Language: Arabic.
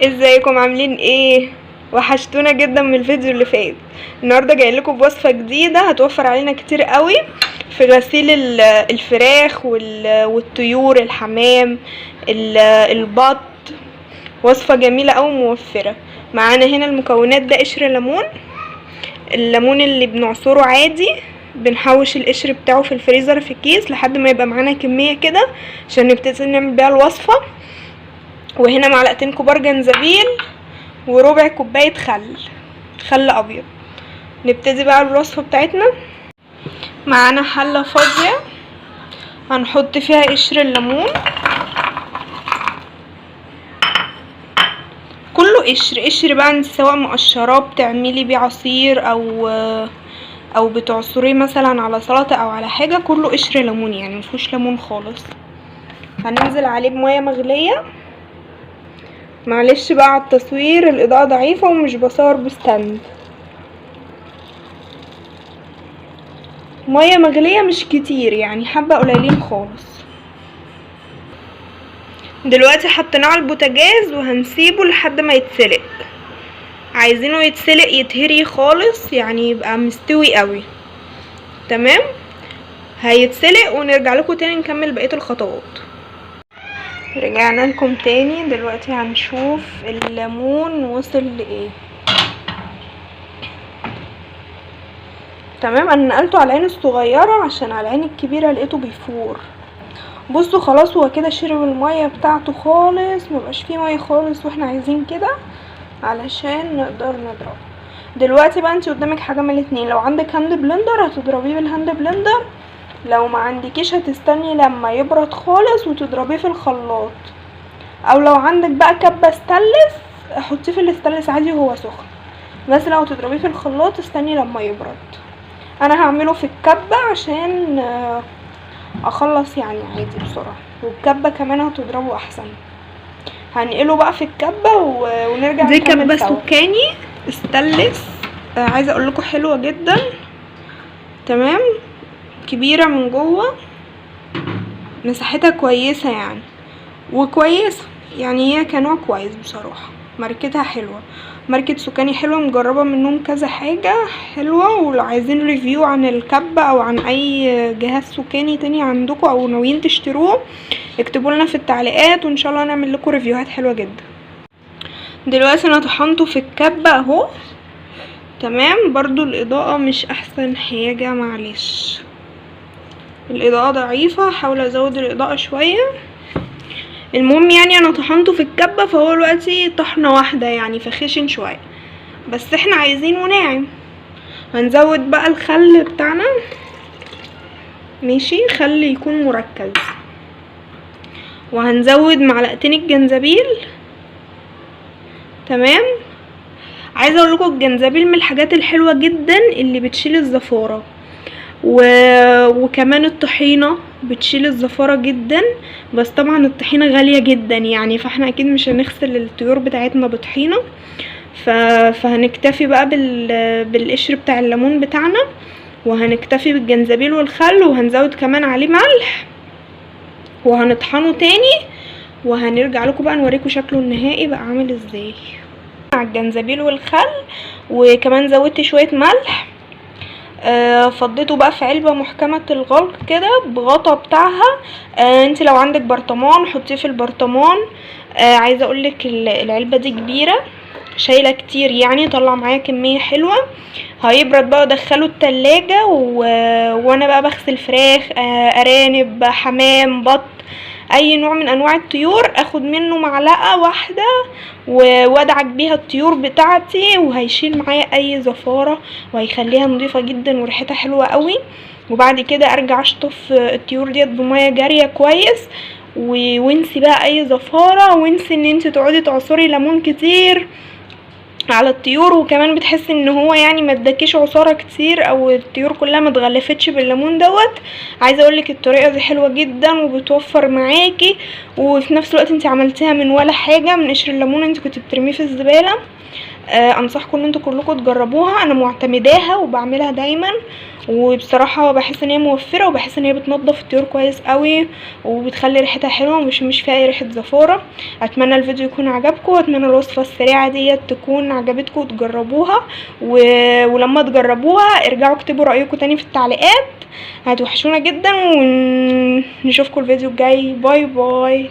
ازيكم عاملين ايه؟ وحشتونا جدا من الفيديو اللي فات. النهارده جاي لكم بوصفه جديده هتوفر علينا كتير قوي في غسيل الفراخ والطيور، الحمام، البط. وصفه جميله قوي موفره. معانا هنا المكونات: ده قشر ليمون، الليمون اللي بنعصره عادي، بنحوش القشر بتاعه في الفريزر في كيس لحد ما يبقى معانا كميه كده عشان نبتدي نعمل بيها الوصفه. وهنا معلقتين كبار جنزبيل وربع كوبايه خل ابيض. نبتدي بقى الوصفه بتاعتنا. معانا حله فاضيه هنحط فيها قشر الليمون، كله قشر بقى، انت سواء مقشراه بتعملي بيه عصير او بتعصريه مثلا على سلطه او على حاجه، كله قشر ليمون يعني مفيهوش ليمون خالص. هننزل عليه بميه مغليه. معلش بقى على التصوير، الاضاءه ضعيفه ومش بصور بستاند. ميه مغليه مش كتير يعني، حبه قليلين خالص. دلوقتي حطيناه على البوتاجاز وهنسيبه لحد ما يتسلق. عايزينه يتسلق يتهري خالص يعني، يبقى مستوي قوي. تمام، هيتسلق ونرجع لكم تاني نكمل بقيه الخطوات. رجعنا لكم تاني. دلوقتي هنشوف الليمون وصل لايه. تمام، انا نقلته على العين الصغيره عشان على العين الكبيره لقيته بيفور. بصوا خلاص هو كده شرب الميه بتاعته خالص، مبقاش فيه ميه خالص، واحنا عايزين كده علشان نقدر نضربه. دلوقتي بقى انت قدامك حاجه من الاتنين: لو عندك هاند بلندر هتضربيه بالهاند بلندر، لو ما عندكيش هتستني لما يبرد خالص وتضربيه في الخلاط، او لو عندك بقى كبه ستانلس حطيه في الاستانلس عادي وهو سخن، بس لو تضربيه في الخلاط استني لما يبرد. انا هعمله في الكبه عشان اخلص يعني عادي بسرعه، والكبه كمان هتضربه احسن. هنقله بقى في الكبه ونرجع دي نكمل كبه سوا. سكاني استانلس، عايزه اقول لكم حلوه جدا. تمام، كبيره من جوه، مساحتها كويسه يعني، وكويسه يعني، هي كنوع كويس بصراحه. ماركتها حلوه، ماركة سكاني حلوة، مجربة منهم كذا حاجة حلوة. ولو عايزين ريفيو عن الكبة او عن اي جهاز سكاني تاني عندكم او ناويين تشتروه اكتبوا لنا في التعليقات وان شاء الله نعمل لكم ريفيوهات حلوة جدا. دلوقتي انا طحنته في الكبة اهو. تمام، برضو الاضاءة مش احسن حاجة، معلش الاضاءة ضعيفة، هحاول ازود الاضاءة شوية. المهم يعني انا طحنته في الكبة، فهو دلوقتي طحنة واحدة يعني فخشن شوية، بس احنا عايزينه ناعم. هنزود بقى الخل بتاعنا، ماشي، خل يكون مركز. وهنزود معلقتين الجنزبيل. تمام، عايزه اقول لكم الجنزبيل من الحاجات الحلوه جدا اللي بتشيل الزفاره، وكمان الطحينه بتشيل الزفاره جدا، بس طبعا الطحينه غاليه جدا يعني، فاحنا اكيد مش هنغسل الطيور بتاعتنا بطحينه، فهنكتفي بقى بالقشر بتاع الليمون بتاعنا، وهنكتفي بالجنزبيل والخل، وهنزود كمان عليه ملح، وهنطحنه تاني، وهنرجع لكم بقى نوريكم شكله النهائي بقى عامل ازاي مع الجنزبيل والخل. وكمان زودت شويه ملح. فضيته بقى في علبه محكمه الغلق كده بغطا بتاعها. انت لو عندك برطمان حطيه في البرطمان. عايزه اقولك العلبه دي كبيره، شايله كتير يعني، طلع معايا كميه حلوه. هيبرد بقى ادخله التلاجة وانا بقى بغسل فراخ، ارانب، حمام، بط، اي نوع من انواع الطيور، اخد منه معلقه واحده وادعك بيها الطيور بتاعتي، وهيشيل معايا اي زفاره وهيخليها نظيفه جدا وريحتها حلوه قوي. وبعد كده ارجع اشطف الطيور ديت بميه جاريه كويس، وانسي بقى اي زفاره، وانسي ان انت تقعدي تعصري ليمون كتير على الطيور، وكمان بتحسي ان هو يعني ما اداكيش عصاره كتير او الطيور كلها ما اتغلفتش بالليمون دوت. عايزه اقولك الطريقه دي حلوه جدا وبتوفر معاكي، وفي نفس الوقت انت عملتيها من ولا حاجه، من قشر الليمون انت كنت بترميه في الزباله. انصحكم ان انتوا كلكم تجربوها، انا معتمداها وبعملها دايما وبصراحه بحس ان هي موفره، وبحس ان هي بتنضف الطيور كويس قوي، وبتخلي ريحتها حلوه ومش فيها اي ريحه زفاره. اتمنى الفيديو يكون عجبكم، واتمنى الوصفه السريعه ديت تكون عجبتكم وتجربوها، ولما تجربوها ارجعوا اكتبوا رايكم تاني في التعليقات، هتوحشونا جدا. ونشوفكم الفيديو الجاي. باي باي.